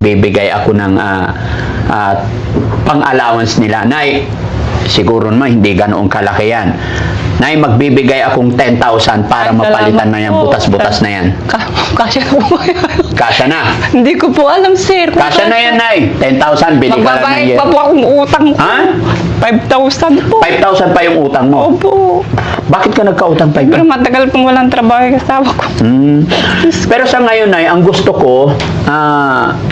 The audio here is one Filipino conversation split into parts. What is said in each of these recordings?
bibigay ako ng pang-allowance nila. Nay, siguro naman hindi ganoong kalaki yan. Nay, magbibigay akong 10,000 para Ay, mapalitan salamat na yan, po. butas-butas na yan. Kasya na po yan. Kasya na. Hindi ko po alam, sir. Kasya na yan, Nay. 10,000, bili ka lang ng Magbabayad year. pa po akong utang ko. Ha? 5,000 po. 5,000 pa yung utang mo. Opo. Bakit ka nagkautang 5,000? Pero matagal pong walang trabaho yung kasama ko. Pero sa ngayon, Nay, ang gusto ko,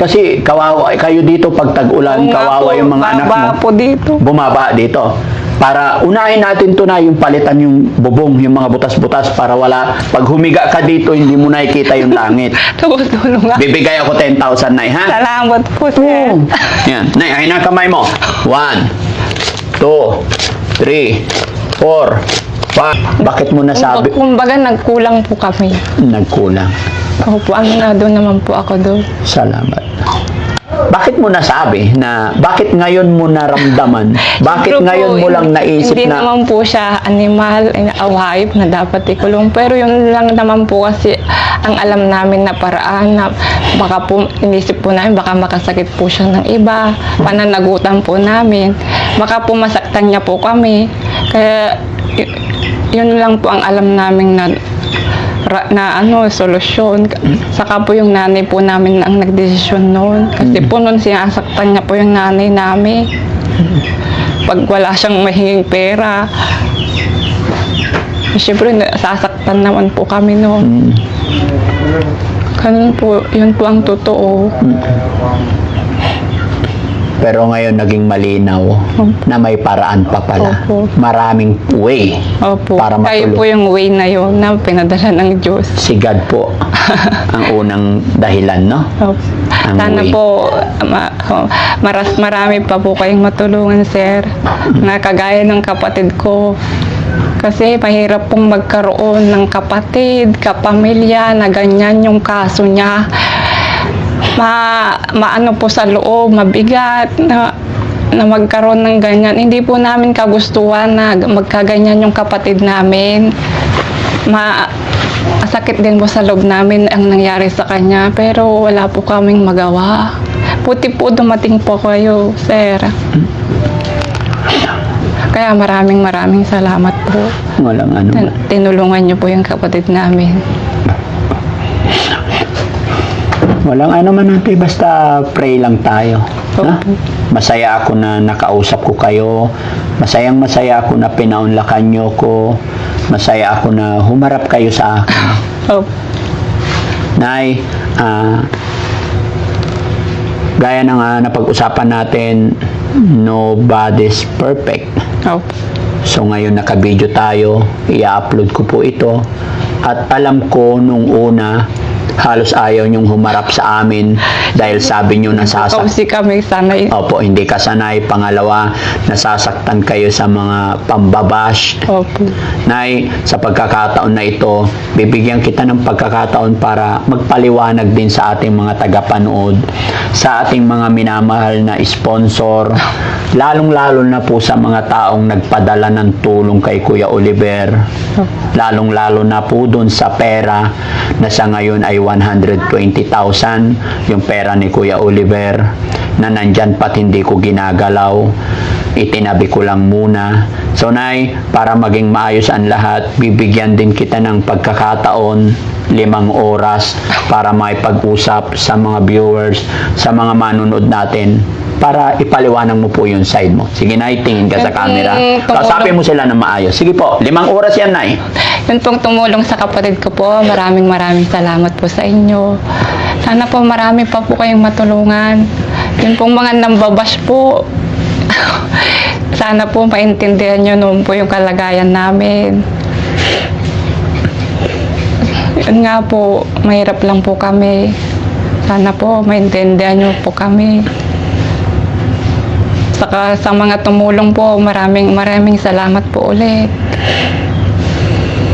kasi kawawa, kayo dito pag tag-ulan, Oo nga kawawa po, yung mga anak baba mo. po dito. Bumaba dito. Para unahin natin to na yung palitan yung bubong, yung mga butas-butas para wala, pag humiga ka dito, hindi mo nakikita yung langit. Tapos tulong nga. Bibigay ako 10,000, Nay, ha? Salamat po, sir. Yan. Nay, ay na kamay mo. 1, 2, 3, 4, 5. Bakit mo nasabi? Kumbaga, nagkulang po kami. Nagkulang. Opo, doon naman po ako doon. Salamat. Bakit mo nasabi na, bakit ngayon mo naramdaman? Bakit Siguro po, ngayon mo lang naisip hindi na, naman po siya animal, hayop na dapat ikulong. Pero yun lang naman po kasi ang alam namin na paraan na baka po, inisip po namin, baka makasakit po siya ng iba, pananagutan po namin. Baka po masaktan niya po kami. Kaya yun lang po ang alam namin na solusyon. Saka po yung nanay po namin ang nagdesisyon noon. Kasi po noon sinasaktan niya po yung nanay namin. Pag wala siyang mahinging pera. Siyempre, sasaktan naman po kami noon. Ganun po, yun po ang totoo. pero ngayon naging malinaw na may paraan pa pala. Opo. Maraming way Opo. para Kayo po matulog. yung way na yun na pinadala ng Diyos. Si God po ang unang dahilan, no? Opo. Ang Sana way. po marami pa po kayong matulungan, sir, na kagaya ng kapatid ko. Kasi mahirap pong magkaroon ng kapatid, kapamilya na ganyan yung kaso niya. Maano po sa loob, mabigat na magkaroon ng ganyan. Hindi po namin kagustuhan na magkaganyan yung kapatid namin. Masakit din po sa loob namin ang nangyari sa kanya, pero wala po kaming magawa. Puti po dumating po kayo, sir. Kaya maraming salamat po. Walang ano. Tinulungan niyo po yung kapatid namin. Walang ano man natin, basta pray lang tayo. Ha? Opo. Masaya ako na nakausap ko kayo. Masaya ako na pinaunlakan nyo ko. Masaya ako na humarap kayo sa akin. Oh, Nay, gaya ng napag-usapan natin, nobody's perfect. oh. So ngayon naka-video tayo, i-upload ko po ito. At alam ko nung una, halos ayaw niyong humarap sa amin dahil sabi niyo nasasaktan. Kasi kami sanay. Opo, hindi ka sanay. Pangalawa, nasasaktan kayo sa mga pambabash. Opo. Nay, sa pagkakataon na ito, bibigyan kita ng pagkakataon para magpaliwanag din sa ating mga tagapanood, sa ating mga minamahal na sponsor, lalong-lalo na po sa mga taong nagpadala ng tulong kay Kuya Oliver, lalong-lalo na po dun sa pera na sa ngayon ay 120,000, yung pera ni Kuya Oliver na nandyan pat hindi ko ginagalaw, itinabi ko lang muna. So Nay, para maging maayos ang lahat, bibigyan din kita ng pagkakataon 5 oras para maipag-usap sa mga viewers, sa mga manunod natin, para ipaliwanag mo po yung side mo. Sige Nay, tingin ka sa camera. Kausapin mo sila ng maayos. Sige po, 5 oras yan Nay. Yun pong tumulong sa kapatid ko po. Maraming salamat po sa inyo. Sana po marami pa po kayong matulungan. Yun pong mga nambabash po. Sana po maintindihan nyo noon po yung kalagayan namin. Yun nga po, mahirap lang po kami. Sana po maintindihan nyo po kami. Saka sa mga tumulong po, maraming salamat po ulit.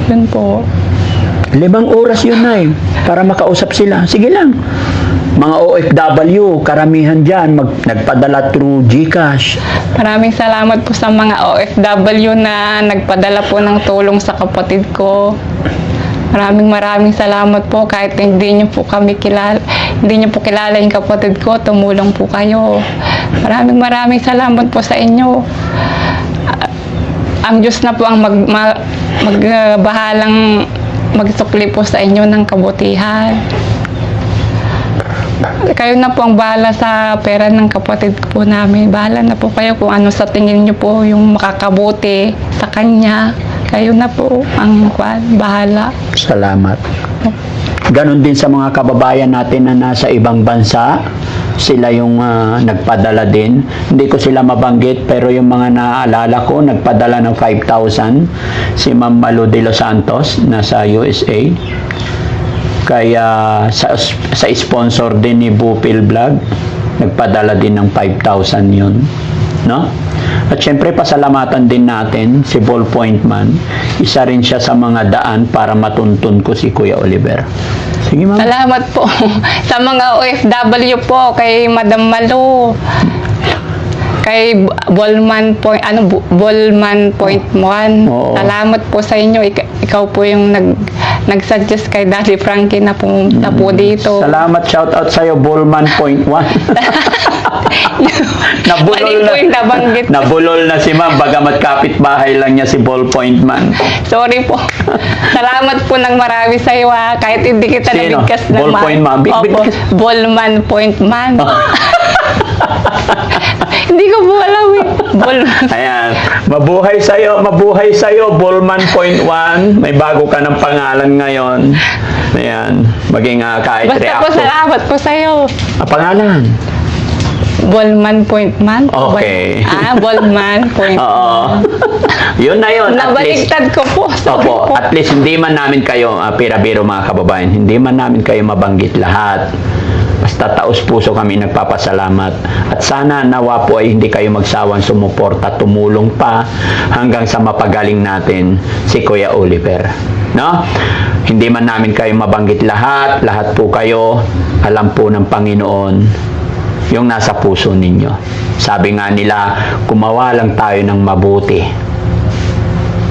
Yun po. 5 oras yun Nay, para makausap sila. Sige lang. Mga OFW, karamihan dyan, nagpadala through GCash. Maraming salamat po sa mga OFW na nagpadala po ng tulong sa kapatid ko. Maraming salamat po kahit hindi niyo po kami kilala, hindi niyo po kilala yung kapatid ko, tumulong po kayo. Maraming salamat po sa inyo. Ang Diyos na po ang magbahalang magsukli po sa inyo ng kabutihan. Kayo na po ang bahala sa pera ng kapatid po namin. Bahala na po kayo kung ano sa tingin niyo po yung makakabuti sa kanya. Kayo na po ang bahala. Salamat. Ganon din sa mga kababayan natin na nasa ibang bansa. Sila yung nagpadala din. Hindi ko sila mabanggit, pero yung mga naaalala ko, nagpadala ng 5,000. Si Ma'am Malu de los Santos, nasa USA. Kaya sa sponsor din ni Bupil Vlog, nagpadala din ng 5,000 yun. No? At syempre, pasalamatan din natin si Ballpoint Man. Isa rin siya sa mga daan para matuntun ko si Kuya Oliver. Sige, ma'am. Salamat po sa mga OFW po, kay Madam Malu, kay Ballman Point 1. Oo. Salamat po sa inyo. Ikaw po yung nag-suggest kay Daddy Frankie na pumunta po dito. Salamat, shout out sa'yo, Ballman Point 1. Mali po yung nabanggit. Nabulol na si ma'am, bagamat kapitbahay lang niya si Ballpoint Man. Sorry po. Salamat po ng marami sa iyo, ha. Kahit hindi kita Sino? nabigkas ng Ballpoint Man? Opo, Ballman Point Man. Hindi ko po alam eh. Ballman. Ayan, mabuhay sa'yo, Ballman Point 1. May bago ka ng pangalan ngayon. Ayan, maging kahit Basta po, reactor. salamat po sa iyo. Pangalan? Ballman Point Man. Okay. Ballman Point Oo. Yun na yun. At least, Nabaliktad ko po. Sorry opo, po. at least hindi man namin kayo, pira-biro mga kababayan, hindi man namin kayo mabanggit lahat. Basta taos puso kami nagpapasalamat. At sana nawa po ay hindi kayo magsawang sumuporta, tumulong pa hanggang sa mapagaling natin si Kuya Oliver. No? Hindi man namin kayo mabanggit lahat po kayo, alam po ng Panginoon yung nasa puso ninyo. Sabi nga nila, gumawa lang tayo ng mabuti.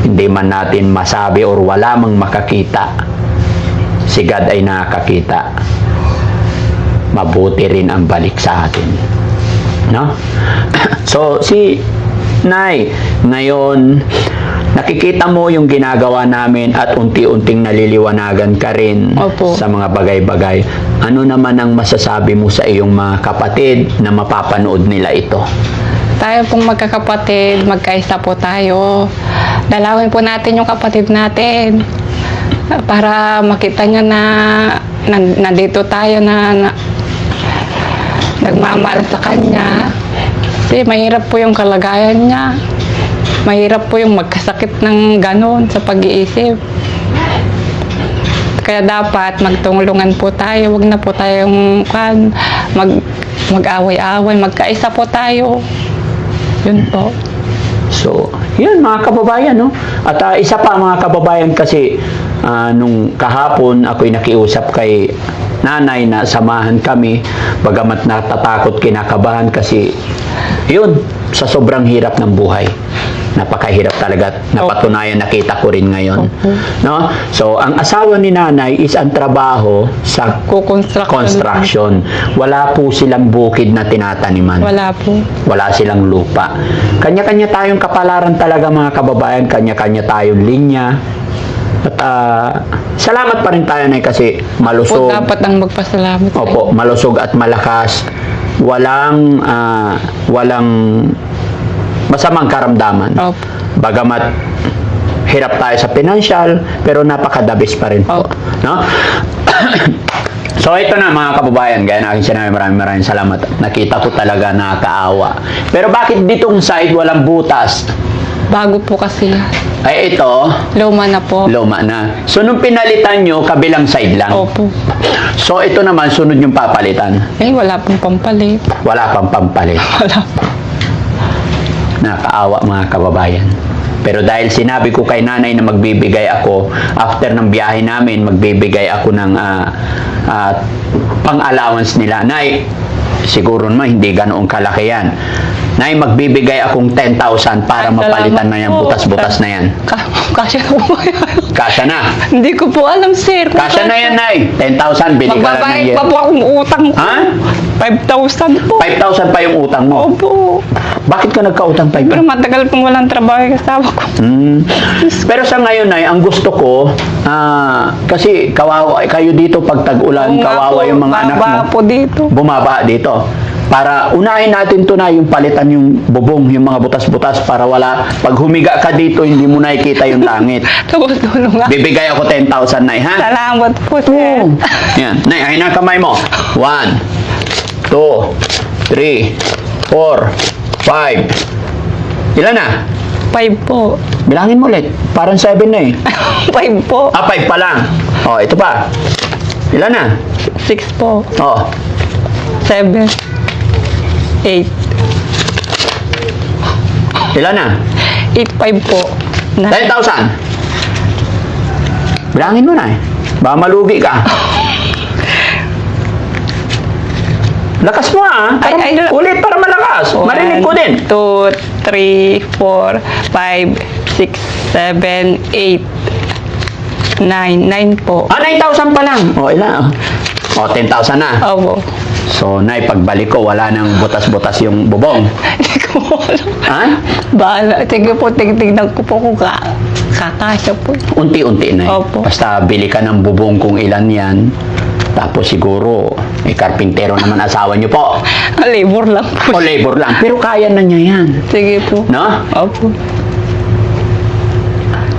Hindi man natin masabi or wala mang makakita, si God ay nakakita. Mabuti rin ang balik sa atin. No? So, si Nay, ngayon, nakikita mo yung ginagawa namin at unti-unting naliliwanagan ka rin Opo. sa mga bagay-bagay. Ano naman ang masasabi mo sa iyong mga kapatid na mapapanood nila ito? Tayo pong magkakapatid, magkaisa po tayo. Dalawin po natin yung kapatid natin para makita niya na nandito tayo na nagmamahal sa kanya. Kasi mahirap po yung kalagayan niya. Mahirap po yung magkasakit ng ganon sa pag-iisip. Kaya dapat magtulungan po tayo. Huwag na po tayong mag-away-away. Magkaisa po tayo. Yun po. So, yun mga kababayan, no? At isa pa mga kababayan kasi nung kahapon ako'y nakiusap kay nanay na samahan kami, bagamat natatakot, kinakabahan kasi yun, sa sobrang hirap ng buhay. Napakahirap talaga. Napatunayan, nakita ko rin ngayon. No? So, ang asawa ni nanay is ang trabaho sa construction. Wala po silang bukid na tinataniman. Wala po. Wala silang lupa. Kanya-kanya tayong kapalaran talaga mga kababayan. Kanya-kanya tayong linya. At salamat pa rin tayo na kasi malusog. Po, dapat ang magpasalamat. Opo, malusog at malakas. Walang masamang karamdaman. Opo. Bagamat hirap tayo sa financial, pero napakadabis pa rin po. Opo. No? So ito na mga kababayan, gaya na aking sinabi, maraming salamat. Nakita ko talaga nakakaawa. Pero bakit ditong side walang butas? Bago po kasi. Ay ito, Luma na po. luma na. So nung pinalitan nyo, kabilang side lang. Opo. So ito naman, sunod yung papalitan. Wala pong pampalit. Wala pang pampalit. Wala po. Nakakaawa mga kababayan. Pero dahil sinabi ko kay nanay na magbibigay ako, after ng biyahe namin, magbibigay ako ng pang-allowance nila. Nay, siguro naman hindi ganoong kalaki yan. Nay, magbibigay akong 10,000 para Ay, mapalitan salamat na yan, po. butas-butas na yan. Kasya na po yan. Kasya na. Hindi ko po alam, sir. Kasya na yan, Nay. 10,000, bili ka lang ng Magbabayad yelo. pa po akong utang ko. Ha? 5,000 po. 5,000 pa yung utang mo. Opo. Bakit ka nagkautang Pero 5,000? matagal pong walang trabaho yung kasama ko. Pero sa ngayon, Nay, ang gusto ko, kasi kawawa, kayo dito pag tag-ulan, Oo nga kawawa po, yung mga anak mo. baba po dito. Bumaba dito. Para unahin natin to na yung palitan yung bubong, yung mga butas-butas para wala, pag humiga ka dito, hindi mo nakikita yung langit. Tulong nga. Bibigay ako 10,000, Nay, ha? Salamat po, sir. Yan. Nay, ay na kamay mo. 1, 2, 3, 4, 5. Ilan na? 5 po. Bilangin mo ulit. Parang 7 na eh. 5 po. 5 pa lang. Oh, ito pa. Ilan na? 6 po. Oh, 7. 8. ilan na? 8-5 po. 10,000. Bilangin mo na eh. Baka malugi ka. Lakas mo ah. Ay, Ulit para malakas. Marinig ko din. 2, 3, 4, 5, 6, 7, 8, 9. 9 po. 9,000 pa lang. Oh, ilan? Oh, 10,000 na. Opo. So, Nay, pagbalik ko, wala nang butas-butas yung bubong. Hindi ko alam. Ha? Bahala. Sige po, tingnan ko po kung kakasya po. Unti-unti, Nay. Opo. Basta bili ka ng bubong kung ilan yan. Tapos siguro, karpintero naman asawa niyo po. Labor lang po. O labor lang. Pero kaya na niya yan. Sige po. No? Opo.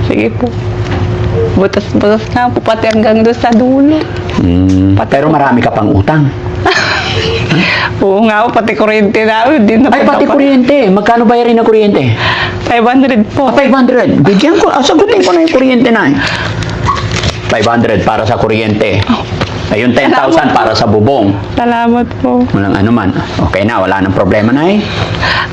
Sige po. Butas-butas na po, pati hanggang doon sa dulo. Pero marami ka pang utang. Oo nga po, pati kuryente na. Hindi na Ay, pati kuryente. Magkano bayarin na kuryente? 500 po. 500. Bigyan ko. Sagutin ko na yung kuryente na. 500 para sa kuryente. Ayun, 10,000 para sa bubong. Salamat po. Walang ano man. Okay na, wala nang problema na eh.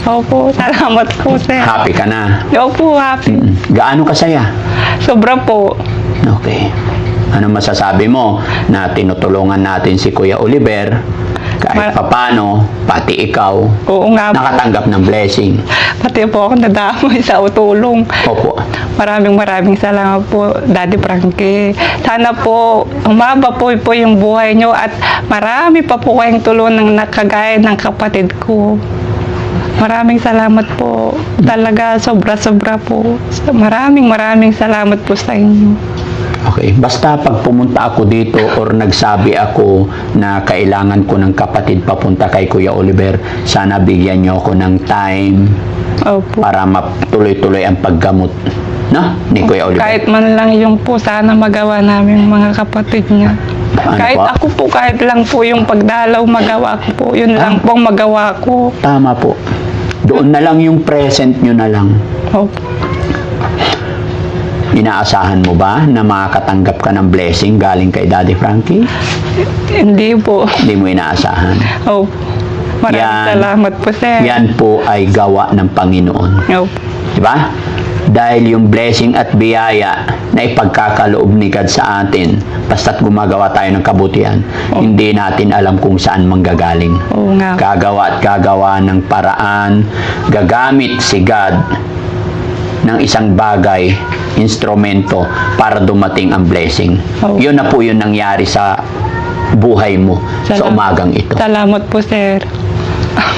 Opo, salamat po, sir. Happy ka na. Opo, happy. Gaano kasaya? Sobra po. Okay. Ano masasabi mo na tinutulungan natin si Kuya Oliver kahit papano, pati ikaw, Oo nga po. nakatanggap ng blessing? Pati po ako nadamay sa utulong. Opo. Maraming salamat po, Daddy Frankie. Sana po, umaba po yung buhay nyo at marami pa po kayong tulungan nakagaya ng kapatid ko. Maraming salamat po. Talaga, sobra-sobra po. Maraming salamat po sa inyo. Okay. Basta pag pumunta ako dito or nagsabi ako na kailangan ko ng kapatid papunta kay Kuya Oliver, sana bigyan niyo ako ng time Opo. para matuloy-tuloy ang paggamot. No? Ni Kuya Oliver. Kahit man lang yung po, sana magawa namin mga kapatid niya. Ano Kahit po? ako po, kahit lang po yung pagdalaw magawa ko po. Yun lang po ang magawa ko. Tama po. Doon na lang yung present nyo na lang. Opo. Inaasahan mo ba na makakatanggap ka ng blessing galing kay Daddy Frankie? Hindi po. Hindi mo inaasahan. Opo. Maraming Yan. salamat po, sir. Yan po ay gawa ng Panginoon. Opo. Diba? Dahil yung blessing at biyaya na ipagkakaloob ni God sa atin, basta't gumagawa tayo ng kabutihan, hindi natin alam kung saan manggagaling. Oo nga. Gagawa at gagawa ng paraan, gagamit si God ng isang bagay, instrumento para dumating ang blessing. Oo. Yun na po yung nangyari sa buhay mo sa umagang ito. Salamat po, sir.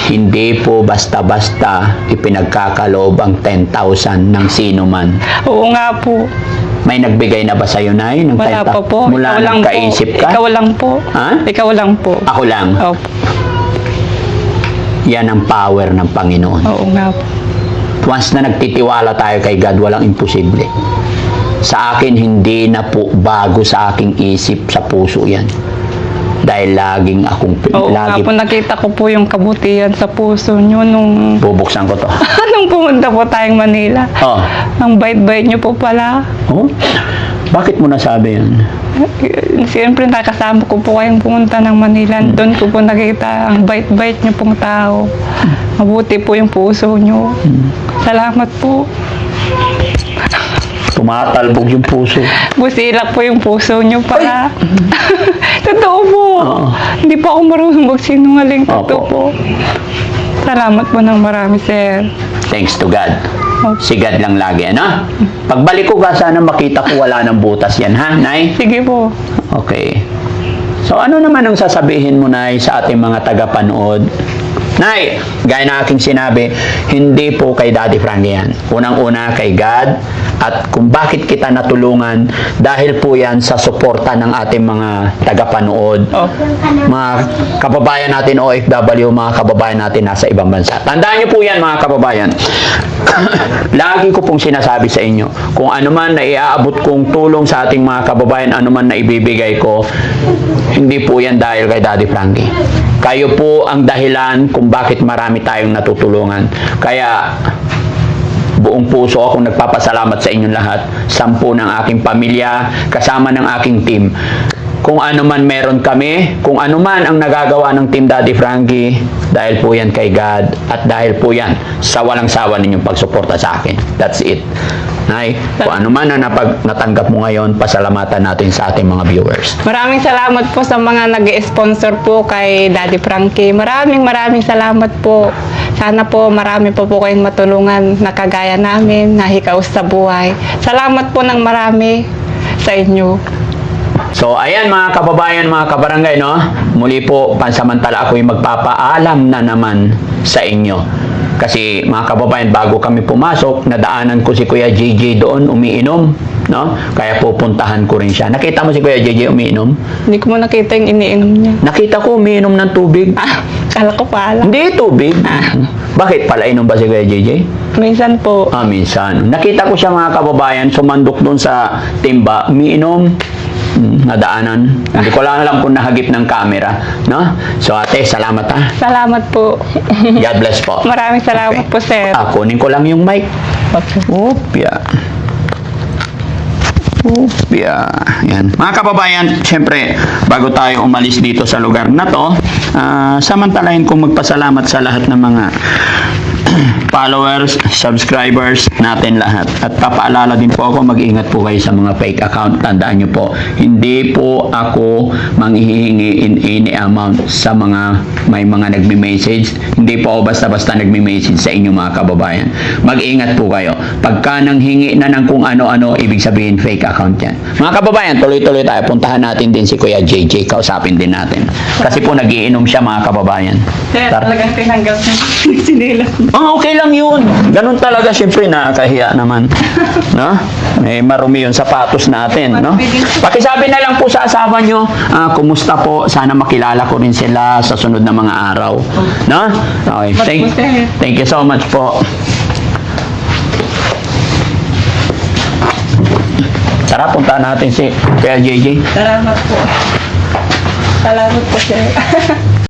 Hindi po basta-basta ipinagkakaloob ang 10,000 ng sino man. Oo nga po. May nagbigay na ba sa'yo, Nay? Ng Wala pa po. Mula Ikaw nang lang po. kaisip ka? Ikaw lang po. Ha? Ikaw lang po. Ako lang. Opo. Yan ang power ng Panginoon. Oo nga po. Once na nagtitiwala tayo kay God, walang imposible. Sa akin, hindi na po bago sa aking isip, sa puso yan. Dahil laging akong Oo nga po, nakita ko po yung kabutihan sa puso nyo nung bubuksan ko to. nung pumunta po tayong Manila. Oh. Ang bait-bait nyo po pala. Oh? Bakit mo nasabi yan? Siyempre nakasama ko po kayong pumunta ng Manila. Doon ko po nakita ang bait-bait nyo pong tao. Mabuti po yung puso nyo. Salamat po. Tumatalbog yung puso. Busilak po yung puso nyo para. Totoo po. Oo. Hindi po ako marunong magsinungaling. Totoo Opo. po. Salamat po ng marami, sir. Thanks to God. Opo. Si God lang lagi, ano? Pagbalik ko ba, sana makita ko wala ng butas yan, ha, Nay? Sige po. Okay. So, ano naman ang sasabihin mo, Nay, sa ating mga tagapanood? Nay, gaya na aking sinabi, hindi po kay Daddy Frankie yan. Unang-una kay God, at kung bakit kita natulungan, dahil po yan sa suporta ng ating mga tagapanood, Oh. mga kababayan natin OFW, mga kababayan natin nasa ibang bansa. Tandaan niyo po yan, mga kababayan. Lagi ko pong sinasabi sa inyo, kung ano man na iaabot kong tulong sa ating mga kababayan, ano man na ibibigay ko, hindi po yan dahil kay Daddy Frankie. Kayo po ang dahilan kung bakit marami tayong natutulungan. Kaya, buong puso akong nagpapasalamat sa inyong lahat. 10 ng aking pamilya, kasama ng aking team. Kung ano man meron kami, kung ano man ang nagagawa ng Team Daddy Frankie, dahil po yan kay God, at dahil po yan sa walang sawa ninyong pagsuporta sa akin. That's it. Nay, kung ano man na natanggap mo ngayon, pasalamatan natin sa ating mga viewers. Maraming salamat po sa mga nag-sponsor po kay Daddy Frankie. Maraming salamat po. Sana po marami po kayong matulungan na kagaya namin, na hikaos sa buhay. Salamat po ng marami sa inyo. So, ayan mga kababayan, mga kabarangay, no? Muli po, pansamantala ako'y magpapaalam na naman sa inyo. Kasi mga kababayan, bago kami pumasok, nadaanan ko si Kuya JJ doon umiinom, no? Kaya pupuntahan ko rin siya. Nakita mo si Kuya JJ umiinom? Hindi ko mo nakita yung iniinom niya. Nakita ko umiinom ng tubig. Kala ko pala. Hindi tubig. Bakit pala inom ba si Kuya JJ? Minsan po. Minsan. Nakita ko siya mga kababayan, sumandok doon sa timba, umiinom. Nadaanan. Hindi ko lang alam kung nahagip ng camera, no? So ate, salamat ha. Salamat po. God bless po. Maraming salamat po, sir. Kunin ko lang yung mic. Upya. Upya. Yan. Mga kababayan, syempre, bago tayo umalis dito sa lugar na to, samantalahin kong magpasalamat sa lahat ng mga followers, subscribers natin lahat. At papaalala din po ako, mag-ingat po kayo sa mga fake account. Tandaan nyo po, hindi po ako manghihingi in any amount sa mga may mga nagme-message. Hindi po ako basta-basta nagme-message sa inyo mga kababayan. Mag-ingat po kayo. Pagka nanghingi na ng kung ano-ano, ibig sabihin fake account yan. Mga kababayan, tuloy-tuloy tayo. Puntahan natin din si Kuya JJ. Kausapin din natin. Kasi po nagiinom siya mga kababayan. Sir, talagang tinanggal niya. Sinila. Okay lang yun. Ganun talaga, syempre, nakakahiya naman. No? Marumi yung sapatos natin, no? Pakisabi na lang po sa asawa nyo, kumusta po? Sana makilala ko rin sila sa sunod na mga araw. No? Okay. Thank you so much po. Tara, punta natin si Kuya JJ. Salamat po. Salamat po, sir.